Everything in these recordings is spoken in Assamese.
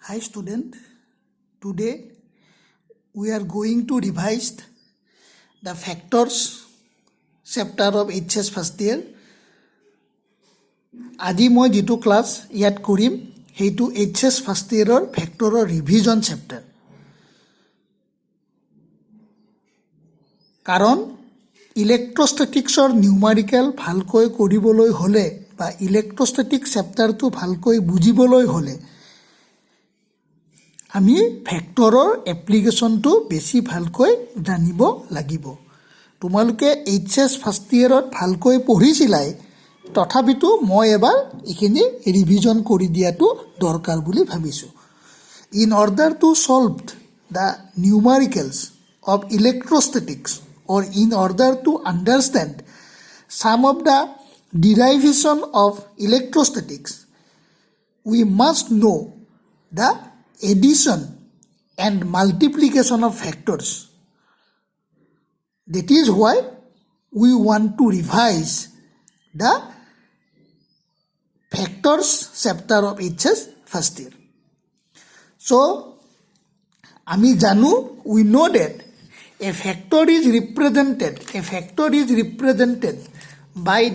Hi student, today we are going to revise the factors chapter of HS first year. আজি মই যেটো ক্লাস ইয়াত কৰিম হেইটো HS first year ফেক্টৰৰ ৰিভিজন চেপ্টাৰ কাৰণ ইলেক্ট্ৰষ্টেটিক্সৰ নিউমাৰিকেল ভালকৈ কৰিবলৈ হলে বা ইলেক্ট্ৰষ্টেটিক চেপ্টাৰটো ভালকৈ বুজিবলৈ হলে আমি ফেক্টৰৰ এপ্লিকেশনটো বেছি ভালকৈ জানিব লাগিব তোমালোকে এইচএস ফাৰ্ষ্ট ইয়াৰত ভালকৈ পঢ়িছিলাই তথাপিতো মই এবাৰ এখিনি ৰিভিজন কৰি দিয়াটো দৰকাৰ বুলি ভাবিছো in order to solve the numericals of electrostatics or in order to understand some of the derivation of electrostatics we must know the addition and multiplication of factors. That is why we want to revise the factors chapter of HS first year. So, ami janu, we know that a factor is represented by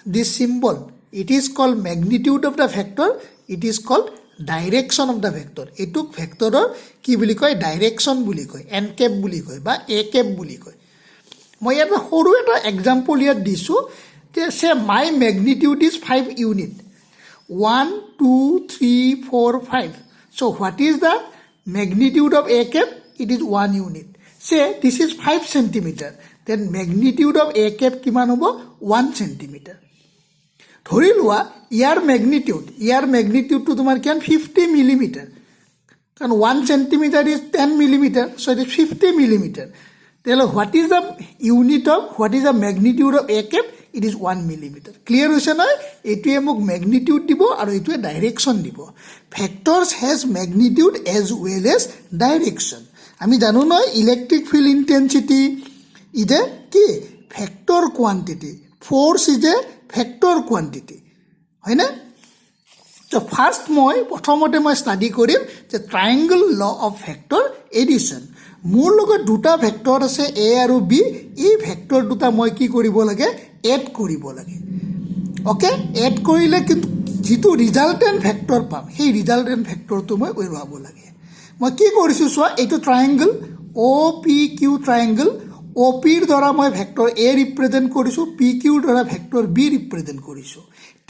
this symbol. It is called magnitude of the factor. It is called direction of the factor. Etuk factor ki buli koy direction buli koy n cap buli koy ba a cap buli koy. Moi eta horu eta example here disu te say my magnitude is 5 unit. 1 2 3 4 5. So what is the magnitude of a cap? It is 1 unit. Say this is 5 centimeter. Then magnitude of a cap kiman hobo 1 centimeter. ধৰি লোৱা ইয়াৰ magnitude to তোমাৰ কিমান 50 millimeter. কাৰণ 1 centimeter is 10 millimeter. So it is 50 millimeter. Then what is the magnitude of a cap? It is 1 millimeter. Clear হৈছে নহয় এটোৱে মোক magnitude দিব আৰু এটোৱে direction দিব. Factors has magnitude as well as direction. আমি জানো নহয় electric field intensity is a কি vector quantity force is a vector quantity হয় না তো ফার্স্ট মই প্রথমতে মই স্টাডি কৰিম যে ট্ৰায়াঙ্গল ল অফ ফ্যাক্টৰ এডিশন মোৰ লগত দুটা ফ্যাক্টৰ আছে এ আৰু বি এই ফ্যাক্টৰ দুটা মই কি কৰিব লাগে এড কৰিব লাগে ওকে এড কৰিলে কিন্তু যেটো ৰিজাল্টেন্ট ফ্যাক্টৰ পাম সেই ৰিজাল্টেন্ট ফ্যাক্টৰটো মই উলিয়াব লাগে মই কি কৰিছো চোৱা এইটো ট্ৰায়াঙ্গল ও পি কিউ ট্ৰায়াঙ্গল ও পিৰ দ্বাৰা মই ভেক্টৰ এ ৰিপ্ৰেজেন্ট কৰিছো পি কিউৰ দ্বাৰা ভেক্টৰ বি ৰিপ্ৰেজেন্ট কৰিছো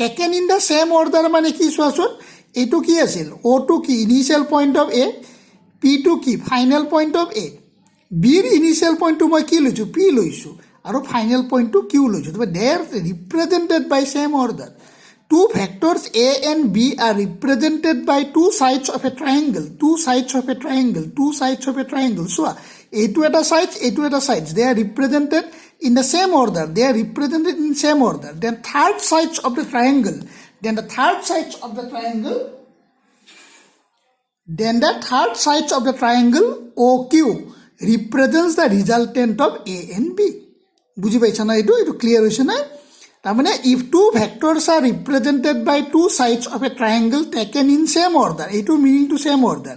taken in the same order মানে কি চোৱাচোন এইটো কি আছিল ও টু কি initial point of A P টু কি ফাইনেল পইণ্ট অফ এ বিৰ ইনিশিয়াল পইণ্টটো মই কি লৈছো পি লৈছো আৰু ফাইনেল পইণ্টটো কিউ লৈছো তবে they are represented by same order Two factors A and B are represented by two sides of a triangle. So, A2 at a sides. They are represented in the same order. Then third sides of the triangle. Then the third sides of the triangle OQ represents the resultant of A and B. বুঝি পাইছা না এইটো ক্লিয়ার হৈছে না তারমানে if two factors are represented by two sides of a triangle taken in same order এইটো meaning to same order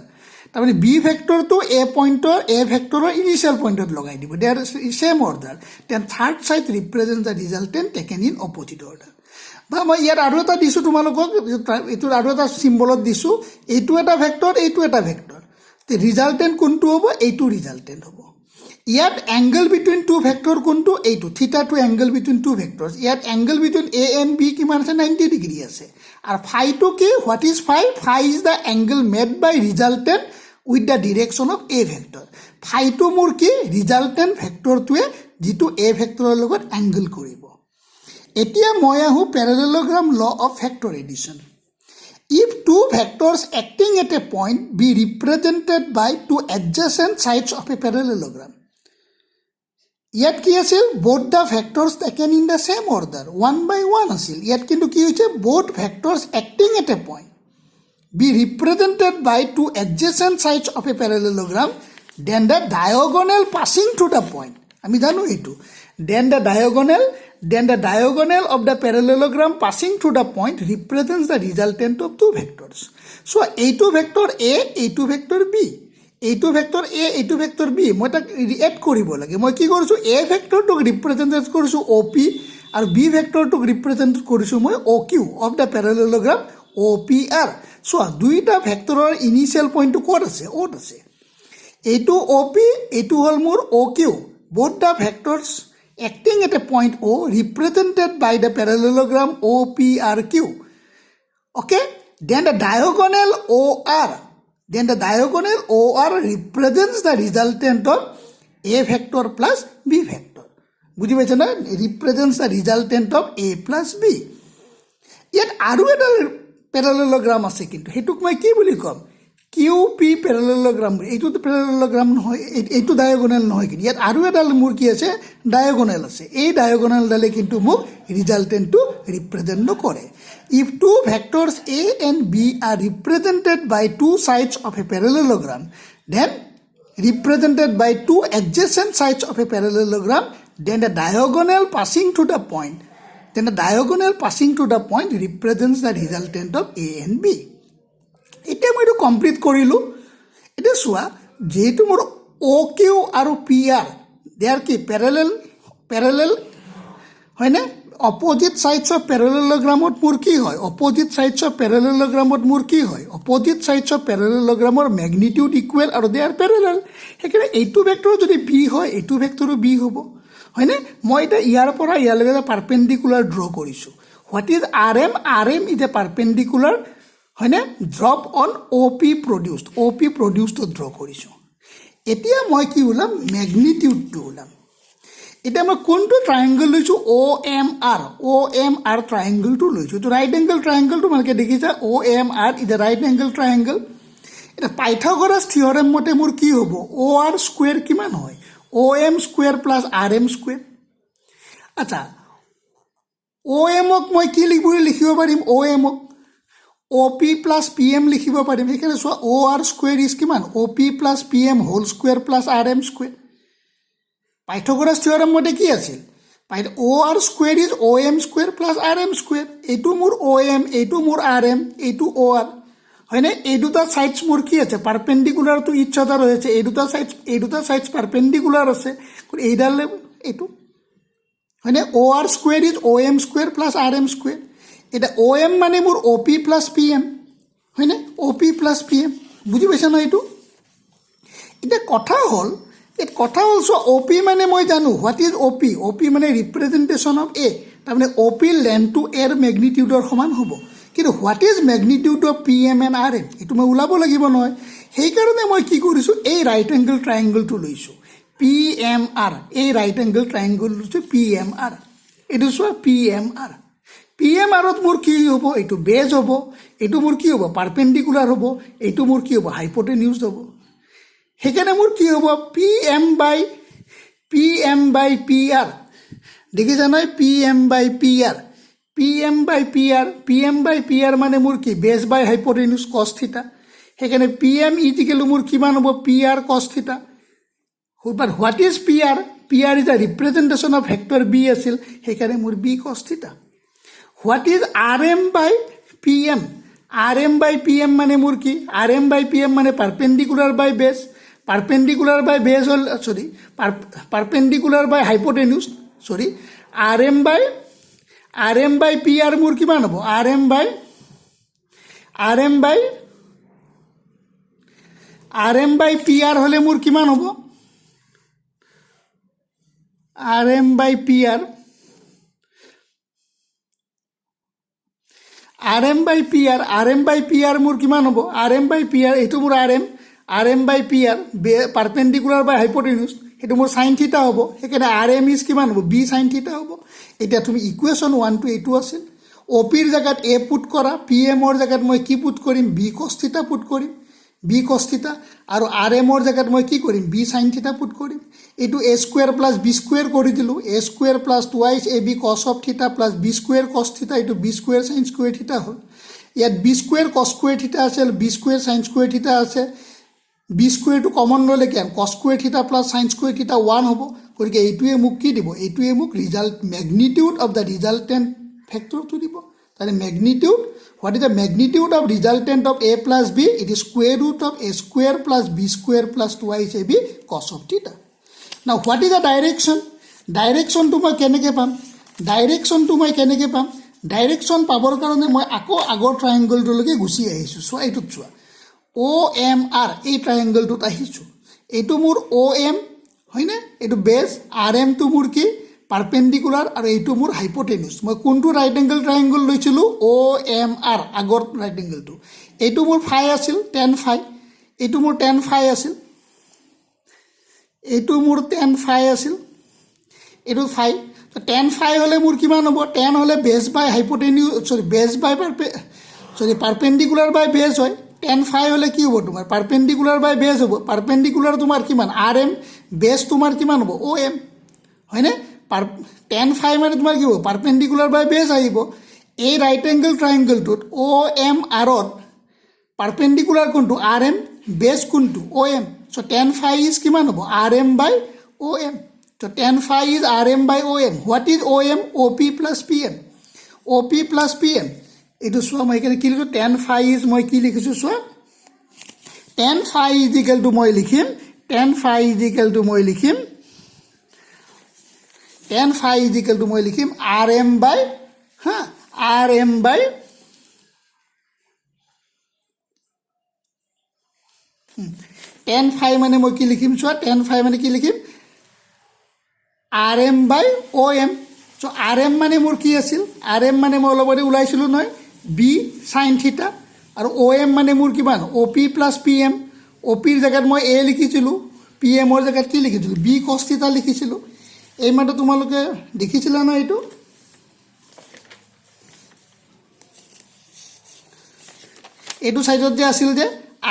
তারমানে b factor to a pointer a factor initial pointer লগাই দিব they are same order then third side represents the resultant taken in opposite order বা মই ইয়াত আৰু এটা দিছো তোমালোকক এইটো আৰু এটা সিম্বলত দিছো এইটো এটা ভেক্টৰ এইটো এটা ভেক্টৰ তে ৰিজাল্টেন্ট কোনটো হ'ব এইটো ৰিজাল্টেন্ট হ'ব Yet angle between two vector kuntu এইটো theta to angle between two vectors yet angle between a and b কিমান আছে 90 degree আছে আর phi to কি what is phi is the angle made by resultant with the direction of a vector phi to মোৰ কি resultant vector টোৱে যেটো a vector লগত angle কৰিব এতিয়া মই আহো parallelogram law of factor addition if two vectors acting at a point be represented by two adjacent sides of a parallelogram ইয়াত কি আছিল both the factors taken in the same order 1 by 1 আছিল ইয়াত কিন্তু কি হৈছে both factors acting at a point be represented by two adjacent sides of a parallelogram then the diagonal passing through the point আমি জানো এইটো then the diagonal of the parallelogram passing through the point represents the resultant of two vectors. So এইটো ভেক্টৰ A, এইটো ভেক্টৰ B, এইটো ভেক্টৰ A, এইটো ভেক্টৰ B, মই তাক এড কৰিব লাগে। মই কি কৰিছোঁ, A ভেক্টৰটোক ৰিপ্ৰেজেণ্ট কৰিছোঁ OP আৰু B ভেক্টৰটোক ৰিপ্ৰেজেণ্ট কৰিছোঁ মই OQ অফ দ্য পেৰালেলোগ্ৰাম OPR। চোৱা, দুইটা ভেক্টৰৰ ইনিচিয়েল পইণ্টটো ক'ত আছে, অ'ত আছে। এইটো OP, এইটো হ'ল মোৰ OQ, both the vectors acting at a point O represented by the parallelogram OPRQ. Okay, then the diagonal OR represents the resultant of A vector plus B vector. বুজি পাইছে না, represents the resultant of A plus B. ইয়াত আৰু এটা পেৰালেলোগ্ৰাম আছে, কিন্তু সেইটোক মই কি বুলি ক'ম, QP পেৰালেলোগ্ৰাম। এইটোতো পেৰালেলোগ্ৰাম নহয়, এইটো ডায়াগোনেল নহয়, কিন্তু ইয়াত আৰু এডাল মোৰ কি আছে, ডায়াগোনেল আছে। এই ডায়াগোনেলডালে কিন্তু মোক ৰিজাল্টেণ্টটো ৰিপ্ৰেজেণ্ট নকৰে। If two vectors A and B are represented by two sides of a parallelogram, then represented by two adjacent sides of a parallelogram, then the diagonal passing to the point represents the resultant of A and B. এতিয়া মই এইটো কমপ্লিট কৰিলোঁ। এতিয়া চোৱা, যিহেতু মোৰ OQ আৰু PR দে আৰ কি পেৰেলেল হয়নে, অপজিট ছাইডছ অফ পেৰালেলোগ্ৰামত মোৰ কি হয়, অপজিট ছাইডছ অফ পেৰালেলোগ্ৰামৰ মেগনিটিউড ইকুৱেল আৰু দে আৰ পেৰেলেল। সেইকাৰণে এইটো ভেক্টৰ যদি B হয়, এইটো ভেক্টৰো B হ'ব, হয়নে। মই এতিয়া ইয়াৰ পৰা ইয়ালৈকে এটা পাৰপেণ্ডিকুলাৰ ড্ৰ কৰিছোঁ। What is RM? RM is a perpendicular, হয়নে, ড্ৰপ অন OP প্ৰডিউচটো ড্ৰ কৰিছোঁ। এতিয়া মই কি ওলাম, মেগনিটিউডটো ওলাম। এতিয়া মই কোনটো ট্ৰায়েংগল লৈছোঁ, OMR ট্ৰায়েংগলটো লৈছোঁ। এইটো ৰাইট এংগল ট্ৰায়েংগলটো তোমালোকে দেখিছা, OMR is a right angle triangle. এতিয়া পাইথাগোৰাছ থিয়ৰেম মতে মোৰ কি হ'ব, OR স্কুৱেৰ কিমান হয়, OM square plus RM square. আচ্ছা, OMক মই কি লিখিব পাৰিম, OMক OP প্লাছ PM লিখিব পাৰিম। সেইকাৰণে চোৱা, OR স্কুৱেৰ ইজ কিমান, OP plus PM whole square plus RM square. Pythagoras theorem মতে কি আছিল, OR square is OM square plus RM square. এইটো মোৰ OM, এইটো মোৰ RM, এইটো OR, হয়নে। এই দুটা ছাইডছ মোৰ কি আছে, পাৰপেণ্ডিকুলাৰটো ইচ আদাৰ হৈ আছে। এই দুটা ছাইডছ পাৰপেণ্ডিকুলাৰ আছে, এইডাল এইটো, হয়নে। OR square is OM square plus RM square. এতিয়া OM মানে মোৰ OP প্লাছ PM, হয়নে, OP প্লাছ PM। বুজি পাইছা ন এইটো? এতিয়া কথা হ'ল চোৱা, OP মানে মই জানো, হোৱাট ইজ OP মানে ৰিপ্ৰেজেণ্টেশ্যন অফ A, তাৰমানে OP লেন্থটো এৰ মেগনিটিউডৰ সমান হ'ব। কিন্তু what is magnitude of PM and RM, এইটো মই ওলাব লাগিব নহয়। সেইকাৰণে মই কি কৰিছোঁ, এই ৰাইট এংগল ট্ৰায়েংগলটো লৈছোঁ, PMR। এই ৰাইট এংগল ট্ৰায়েংগল লৈছোঁ PMR। এইটো চোৱা, PMRত মোৰ কি হ'ব, এইটো বেজ হ'ব, এইটো মোৰ কি হ'ব, পাৰপেণ্ডিকুলাৰ হ'ব, এইটো মোৰ কি হ'ব, হাইপটেনিউজ হ'ব। সেইকাৰণে মোৰ কি হ'ব, PM বাই PR। দেখিছা নহয়, PM বাই PR মানে মোৰ কি, বেজ বাই হাইপটেনিউজ কছ থিটা। সেইকাৰণে PM ইজিকেলো মোৰ কিমান হ'ব, PR cos theta. But what is PR? PR is a representation of vector B আছিল, সেইকাৰণে মোৰ B cos theta. What is RM by PM মানে মোৰ কি, RM বাই PM মানে perpendicular by base. Perpendicular by hypotenuse, RM by PR মোৰ কিমান হ'ব, RM বাই PR হ'লে মোৰ কিমান হ'ব, RM বাই PR মোৰ কিমান হ'ব, RM বাই PR, এইটো মোৰ RM by PR perpendicular by হাইপটেনিউজ, সেইটো মোৰ চাইন থিটা হ'ব। সেইকাৰণে RM ইজ কিমান হ'ব, B চাইন থিটা হ'ব। এতিয়া তুমি ইকুৱেশ্যন 1টো এইটো আছিল, OPৰ জেগাত A পুট কৰা, PMৰ জেগাত মই কি পুট কৰিম, B কছ থিটা পুট কৰিম, B কছ থিটা। আৰু RMৰ জেগাত মই কি কৰিম, B চাইন থিটা পুট কৰিম। এইটো A square plus B square কৰি দিলোঁ, A square plus twice AB কছ অফ থিটা প্লাছ B স্কুৱেৰ কছ থিটা, এইটো B স্কুৱেৰ চাইন স্কুৱেৰ থিটা হ'ল। ইয়াত B স্কুৱেৰ কছ স্কুৱেৰ থিটা আছিল, B স্কুৱেৰ চাইন স্কুৱেৰ থিটা আছে। B স্কুৱেৰটো কমন ল'লে কিমান, কছ স্কুৱেৰ থিটা প্লাছ চাইন স্কুৱেৰ থিটা 1 হ'ব। গতিকে এইটোৱে মোক কি দিব এইটোৱে মোক result magnitude of the resultant ফেক্টৰটো দিব তাহলে magnitude what is the magnitude of resultant of a plus b it is square root of a square plus b square plus 2 ab cos of theta now what is the direction ডাইৰেকশ্যনটো মই কেনেকৈ পাম ডাইৰেকশ্যন পাবৰ কাৰণে মই আকৌ আগৰ ট্ৰায়েংগলটোলৈকে গুচি আহিছোঁ চোৱা এইটোত চোৱা OMR এই ট্ৰায়েংগলটোত আহিছোঁ এইটো মোৰ OM হয়নে এইটো বেছ RMটো মোৰ কি পাৰপেণ্ডিকুলাৰ আৰু এইটো মোৰ হাইপোটেনিউছ মই কোনটো ৰাইট এংগল ট্ৰায়েংগল লৈছিলোঁ OMR আগৰ ৰাইট এংগলটো এইটো মোৰ ফাই আছিল tan ফাই এইটো মোৰ tan ফাই আছিল এইটো মোৰ tan ফাই আছিল এইটো ফাই তো tan ফাই হ'লে মোৰ কিমান হ'ব tan হ'লে বেছ বাই হাইপোটেনিউছ বেছ বাই পাৰপেণ্ডিকুলাৰ বাই বেছ হয় tan ফাই হ'লে কি হ'ব তোমাৰ পাৰপেণ্ডিকুলাৰ বাই বেছ হ'ব পাৰপেণ্ডিকুলাৰ তোমাৰ কিমান RM বেছ তোমাৰ কিমান হ'ব OM হয়নে tan ফাই মানে তোমাৰ কি হ'ব পাৰপেণ্ডিকুলাৰ বাই বেছ আহিব এই ৰাইট এংগল ট্ৰায়েংগলটোত OMRত পাৰপেণ্ডিকুলাৰ কোনটো RM বেছ কোনটো OM so tan phi is কিমান হ'ব RM by OM so tan phi is RM by OM what is OM OP plus PM OP plus PM এইটো চোৱা মই এখানে কি লিখো tan phi is মই কি লিখিছো চোৱা tan phi is equal to মই লিখিম tan phi is equal to মই লিখিম tan phi is equal to মই লিখিম RM by RM by tan phi মানে মই কি লিখিম চোৱা tan phi মানে কি লিখিম RM by OM so RM মানে মোৰ কি আছিল RM মানে মই অলপতে ওলাইছিলোঁ নহয় B sin theta আৰু OM মানে মোৰ কিমান OP plus PM OP ৰ জায়গাত মই A লিখিছিলোঁ PM ৰ জায়গাত কি লিখিছিলোঁ B cos theta লিখিছিলোঁ এই মানে তোমালোকে দেখিছিলা না এইটো এইটো সাইডত যে আছিল যে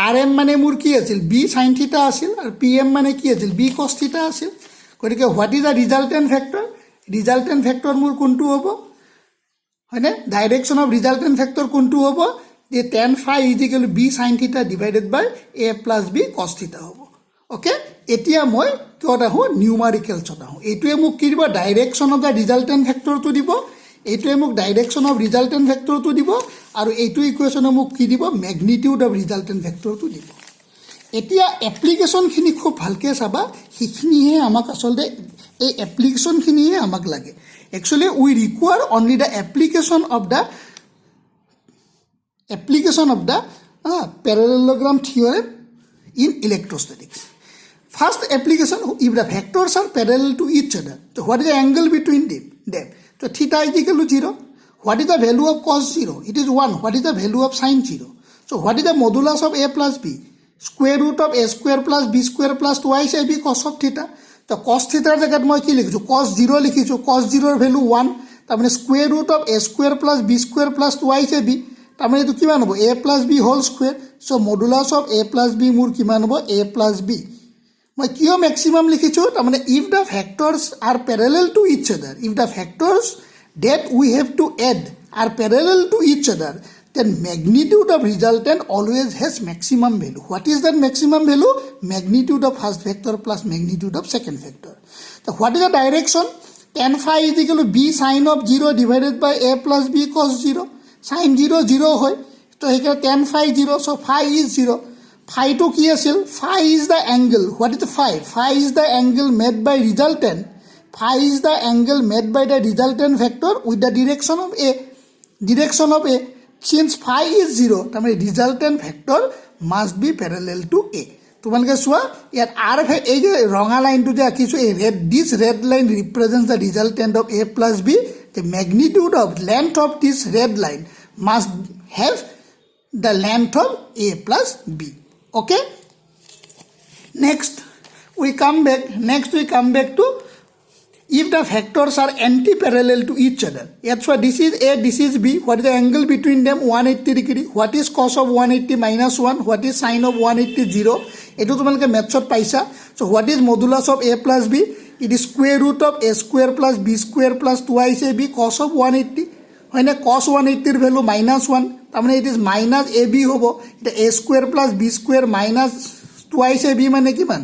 RM মানে মোৰ কি আছিল B sin theta আছিল আৰু PM মানে কি আছিল B cos theta আছিল গতিকে what is the resultant factor মোৰ কোনটো হ'ব হয়নে ডাইৰেকশ্যন অফ ৰিজাল্টেণ্ট ফেক্টৰ কোনটো হ'ব যে tan phi is equal to B sin theta divided by A plus B cos theta হ'ব ওকে এতিয়া মই কিয়ত আহোঁ নিউমাৰিকেলছত আহোঁ এইটোৱে মোক কি দিব ডাইৰেকশ্যন অফ দ্য ৰিজাল্টেণ্ট ফেক্টৰটো দিব এইটোৱে মোক ডাইৰেকশ্যন অফ ৰিজাল্টেণ্ট ভেক্টৰটো দিব আৰু এইটো ইকুৱেশ্যনে মোক কি দিব মেগনিটিউড অফ ৰিজাল্টেণ্ট ভেক্টৰটো দিব এতিয়া এপ্লিকেশ্যনখিনি খুব ভালকৈ চাবা সেইখিনিহে আমাক আচলতে এই এপ্লিকেশ্যনখিনিহে আমাক লাগে actually we require only the application of the parallelogram theorem in electrostatics first application if the vectors are parallel to each other তো what is the angle between them so theta is equal to 0 what is the value of cos 0 it is 1 what is the value of sin 0 so what is the modulus of A plus B square root of A square plus B square plus twice AB cos of theta so cos theta জায়গাত মই কি লিখিছো cos 0 লিখিছো cos 0 ৰ ভ্যালু 1 তাৰ মানে square root of A square plus B square plus twice AB তাৰ মানে এটো কিমান হ'ব A plus B whole square so modulus of A plus B মোৰ কিমান হ'ব A plus B মই কিয় ম্যাক্সিমাম লিখিছো তাৰ মানে if the factors are parallel to each other if the factors that we have to add are parallel to each other then magnitude of resultant always has maximum value what is that maximum value magnitude of first vector plus magnitude of second vector so what is the direction tan phi is equal to B sin of 0 divided by A plus B cos 0 sin 0 0 হয় তো হেকে tan phi 0 so phi is 0 phi to কি আছিল phi is the angle what is the phi is the angle made by resultant phi is the angle made by the resultant vector with the direction of A since phi is 0 তাৰ মানে resultant vector must be parallel to A তোমালোকে চোৱা ইয়াত আৰ এই যে ৰঙা লাইনটো যে আঁকিছো এই this red line represents the resultant of A plus B the magnitude of length of this red line must have the length of A plus B okay next we come back to if the factors are anti-parallel to each other that's why this is A this is B what is the angle between them 180 degree what is cos of 180 minus 1 what is sin of 180 0 etu tumalke mathsot paisa so what is modulus of A plus B it is square root of A square plus B square plus twice AB cos of 180 হয়নে cos 180 ৰ ভ্যালু -1 তাৰ মানে it is minus AB হ'ব এটা A square plus B square minus twice AB মানে কিমান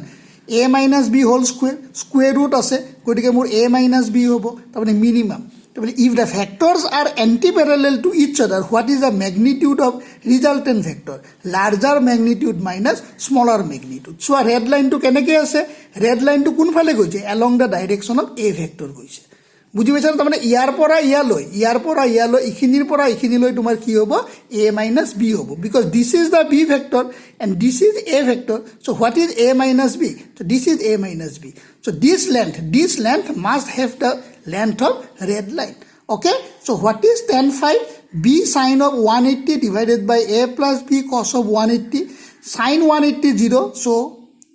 A minus B whole square square root আছে গতিকে মোৰ a মাইনাছ b হ'ব তাৰমানে মিনিমাম তাৰমানে if the vectors are antiparallel to each other what is the magnitude of resultant vector larger magnitude minus smaller magnitude চোৱা ৰেড লাইনটো কেনেকৈ আছে ৰেড লাইনটো কোনফালে গৈছে along the direction of a vector গৈছে বুজি পাইছা তাৰমানে ইয়াৰ পৰা ইয়ালৈ এইখিনিৰ পৰা এইখিনিলৈ তোমাৰ কি হ'ব a মাইনাছ b হ'ব because this is the b vector and this is a vector so' what is a minus b so' this is a minus b so' this length must have the length of red line okay so what is tan phi b sin of 180 divided by a plus b cos of 180 sin 180 0 so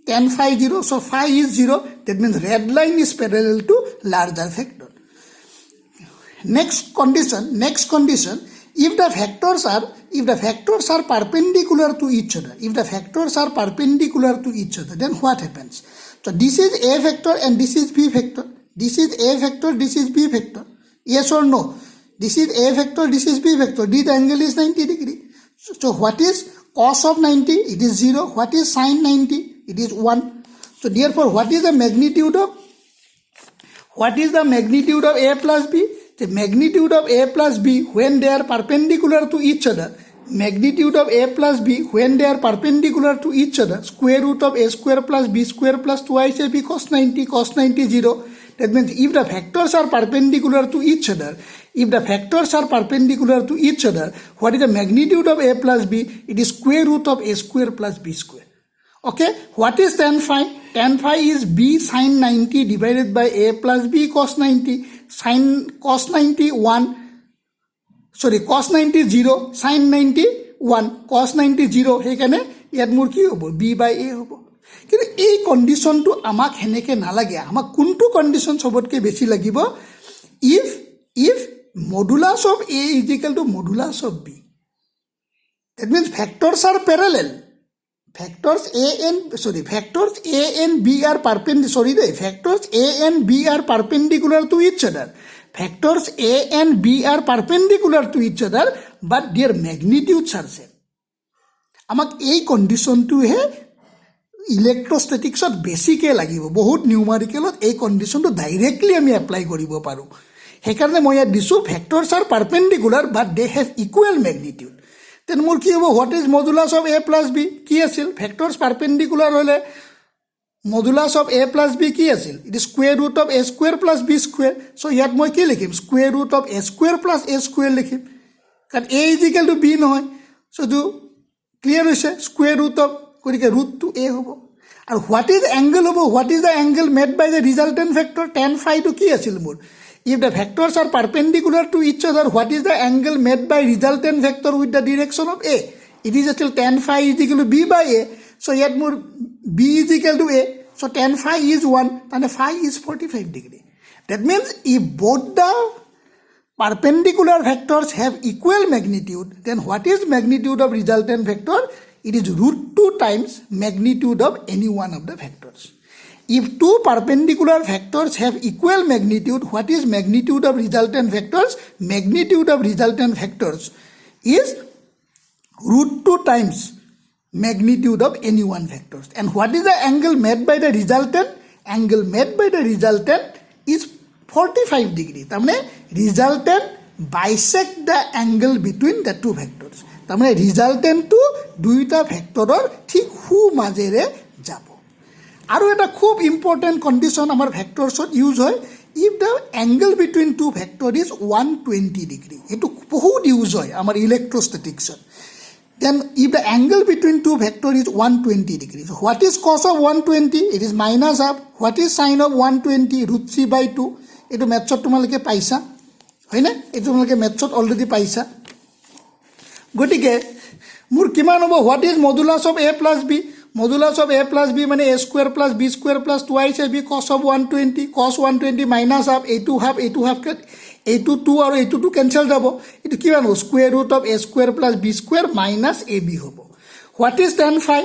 tan phi 0 so phi is 0 that means red line is parallel to larger vector next condition if the vectors are perpendicular to each other then what happens so this is a vector and this is b vector this is a vector this is b vector yes or no this is a vector this is b vector this angle is 90 degree so what is cos of 90 it is 0 what is sin 90 it is 1 so therefore what is the magnitude of a plus b the magnitude of a plus b when they are perpendicular to each other magnitude of a plus b when they are perpendicular to each other square root of a square plus b square plus twice ab cos 90 0 that means if the vectors are perpendicular to each other what is the magnitude of a plus b it is square root of a square plus b square okay what is tan phi is b sin 90 divided by a plus b cos 90 sin cos 90 1 sorry cos 90 0 sin 90 1 cos 90 0 সেইকাৰণে ইয়াত মোৰ কি হ'ব b by a হ'ব কিন্তু এই কণ্ডিশ্যনটো আমাক সেনেকৈ নালাগে আমাক কোনটো কণ্ডিশ্যন চবতকৈ বেছি লাগিব if modulus of a is equal to modulus of b that means vectors are parallel vectors a and b are perpendicular to each other but their magnitudes are same আমাক এই কণ্ডিশ্যনটোহে ইলেক্ট্ৰষ্টেটিক্সত বেছিকৈ লাগিব বহুত নিউমাৰিকেলত এই কণ্ডিশ্যনটো ডাইৰেক্টলি আমি এপ্লাই কৰিব পাৰোঁ সেইকাৰণে মই ইয়াত দিছোঁ vectors are perpendicular but they have equal magnitude then মোৰ কি হ'ব what is modulus of A plus B কি আছিল ভেক্টৰ্ছ পাৰপেণ্ডিকুলাৰ হ'লে modulus of A plus B কি আছিল it is square root of A square plus B square so' ইয়াত মই কি লিখিম square root of A square plus A square লিখিম কাৰণ A is equal to B নহয় চ' এইটো ক্লিয়াৰ হৈছে স্কুৱেৰ ৰুট অফ গতিকে ৰুটটো এ হ'ব আৰু হোৱাট ইজ এংগল হ'ব what is the angle made by the resultant vector tan ফাইটো কি আছিল মোৰ if the vectors are perpendicular to each other what is the angle made by resultant vector with the direction of a it is still tan phi is equal to b by a so yet more b is equal to a so tan phi is 1 and phi is 45 degree that means if both the perpendicular vectors have equal magnitude then what is magnitude of resultant vector it is root 2 times magnitude of any one of the vectors if two perpendicular vectors have equal magnitude, what is magnitude of resultant vectors? Magnitude of resultant vectors is root 2 times magnitude of any one vectors. And what is the angle made by the resultant? Angle made by the resultant is 45 degree. Tamne resultant bisect the angle between the two vectors. Tamne resultant to duita vectoror thik hu majere jabo. আৰু এটা খুব ইম্পৰ্টেণ্ট কণ্ডিশ্যন আমাৰ ভেক্টৰ্ছত ইউজ হয় if the angle between two vector is 120 degree এইটো বহুত ইউজ হয় আমাৰ ইলেক্ট্ৰষ্টেটিক্সত then if the angle between two vector is 120 degree what is cos of 120 it is minus half what is sine of 120 root 3/2 এইটো মেথছত তোমালোকে পাইছা হয়নে এইটো তোমালোকে মেথছত অলৰেডি পাইছা গতিকে মোৰ কিমান হ'ব what is modulus of A plus B modulus of a plus b মানে a square plus b square plus twice ab cos of 120 cos 120 minus half a2 half a2 2 আৰু a2 2 cancel যাব এটো কি হ'ব square root of a square plus b square minus ab হ'ব what is tan phi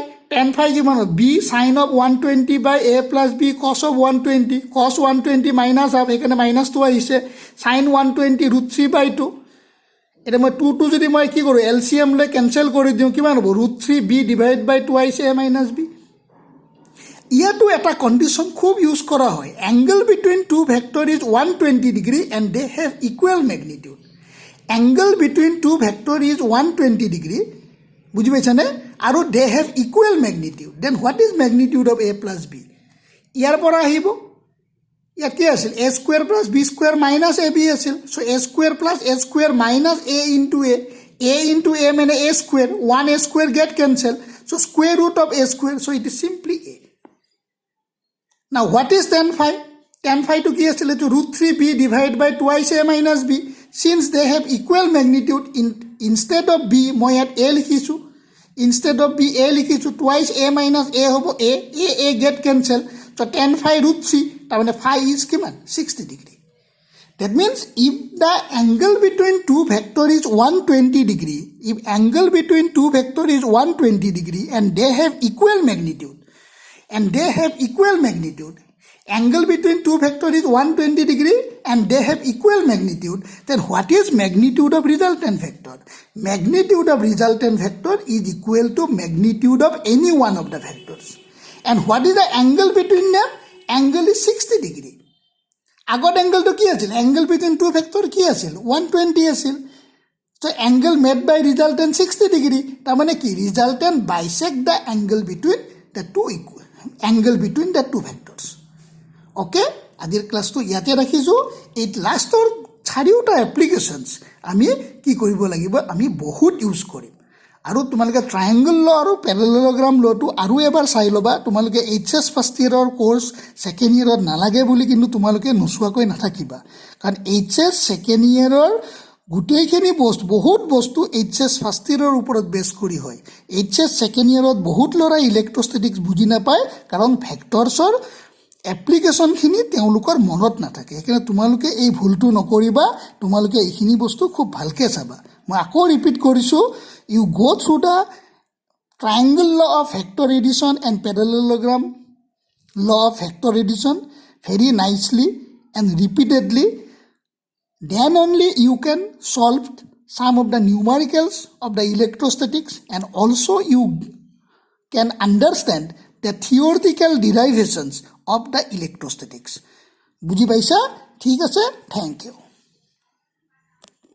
কিমান হ'ব b sin of 120 by a plus b cos of 120 minus half এখানে minus 2 আহিছে sin 120 root 3/2 এটা মই 2 যদি মই কি কৰোঁ এলচিএম লৈ কেনসেল কৰি দিওঁ কিমান হ'ব √3b divide by twice a minus b ইয়াতো এটা কণ্ডিশ্যন খুব ইউজ কৰা হয়, angle between two vector is 120 degree and they have equal magnitude. Angle between two vector is 120 degree, বুজি পাইছানে, আৰু they have equal magnitude. Then what is magnitude of A plus B? ইয়াৰ পৰা আহিব, ইয়াত কি আছিল, A square plus B square minus A B আছিল। So' A square plus A square minus A into A মানে A square, 1 A square get cancel. So' square root of A square, so' it is simply A. Now what is tan phi? Tan phi to কি আছিল, to root 3b divided by twice a minus b. Since they have equal magnitude, instead of b মই ইয়াত a লিখিছোঁ, instead of b a লিখিছোঁ, twice a minus a হ'ব a get cancel. So tan phi root 3, তাৰমানে phi is কিমান, 60 degree. That means if the angle between two vector is 120 degree, if angle between two vector is 120 degree and they have equal magnitude, angle between two vector is 120 degree and they have equal magnitude, then what is magnitude of resultant vector? Magnitude of resultant vector is equal to magnitude of any one of the vectors. And what is the angle between them? Angle is 60 degree. আগত এংগলটো কি আছিল, এংগল বিটুইন টু ভেক্টৰ কি আছিল, 120 আছিল। So' angle made by resultant 60 degree, তাৰমানে কি, resultant bisect the angle between the two angle between the two vectors. Okay, আজিৰ ক্লাছটো ইয়াতে ৰাখিছোঁ। এই লাষ্টৰ চাৰিওটা এপ্লিকেশ্যনছ আমি কি কৰিব লাগিব, আমি বহুত ইউজ কৰিম। আৰু তোমালোকে ট্ৰায়েংগল ল আৰু পেৰেলেলগ্ৰাম লটো আৰু এবাৰ চাই ল'বা। তোমালোকে HS ফাৰ্ষ্ট ইয়েৰৰ কোৰ্চ ছেকেণ্ড ইয়েৰত নালাগে বুলি কিন্তু তোমালোকে নোচোৱাকৈ নাথাকিবা, কাৰণ HS ছেকেণ্ড ইয়েৰৰ গোটেইখিনি বহুত বস্তু HS ফাৰ্ষ্ট ইয়েৰৰ ওপৰত বেছ কৰি হয়। HS ছেকেণ্ড ইয়েৰত বহুত ল'ৰাই ইলেক্ট্ৰষ্টেটিক্স বুজি নাপায়, কাৰণ ভেক্টৰ্ছৰ এপ্লিকেশ্যনখিনি তেওঁলোকৰ মনত নাথাকে। সেইকাৰণে তোমালোকে এই ভুলটো নকৰিবা, তোমালোকে এইখিনি বস্তু খুব ভালকৈ চাবা। মই আকৌ ৰিপিট কৰিছোঁ, U go through the triangle law of vector addition and parallelogram law of vector addition very nicely and repeatedly. Then only you can solve some of the numericals of the electrostatics, and also you can understand the theoretical derivations of the electrostatics. বুজি পাইছা? ঠিক আছে, থেংক ইউ।